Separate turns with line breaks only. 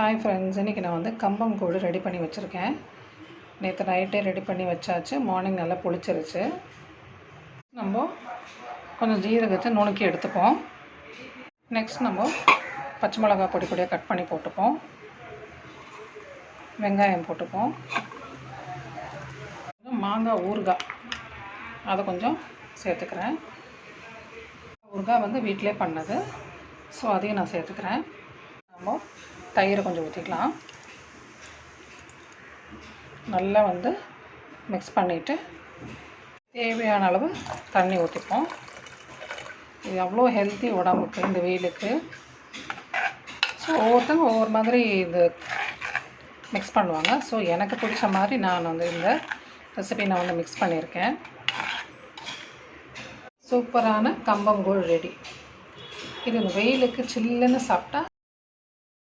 Hi friends, இன்றைக்கி நான் வந்து கம்பங்கூழ் ரெடி பண்ணி வச்சுருக்கேன். நேற்று நைட்டே ரெடி பண்ணி வச்சாச்சு. மார்னிங் நல்லா புளிச்சிருச்சு. நம்ம கொஞ்சம் ஜீரகத்தை நுணுக்கி எடுத்துப்போம். நெக்ஸ்ட் நம்ம பச்சை மிளகா பொடி பொடியாக கட் பண்ணி போட்டுப்போம். வெங்காயம் போட்டுப்போம். மாங்காய் ஊறுகாய் அதை கொஞ்சம் சேர்த்துக்கிறேன். ஊறுகாய் வந்து வீட்டிலே பண்ணது, ஸோ அதையும் நான் சேர்த்துக்கிறேன். நம்ம தயிரை கொஞ்சம் ஊற்றிக்கலாம். நல்லா வந்து மிக்ஸ் பண்ணிவிட்டு தேவையான அளவு தண்ணி ஊற்றிப்போம். இது அவ்வளோ ஹெல்த்தி உடம்புக்கு இந்த வெயிலுக்கு. ஸோ ஒவ்வொருத்தங்க ஒவ்வொரு மாதிரி இது மிக்ஸ் பண்ணுவாங்க. ஸோ எனக்கு பிடிச்ச மாதிரி நான் வந்து இந்த ரெசிபி நான் வந்து மிக்ஸ் பண்ணியிருக்கேன். சூப்பரான கம்பங்கூழ் ரெடி. இது இந்த வெயிலுக்கு சில்லுன்னு சாப்பிட்டா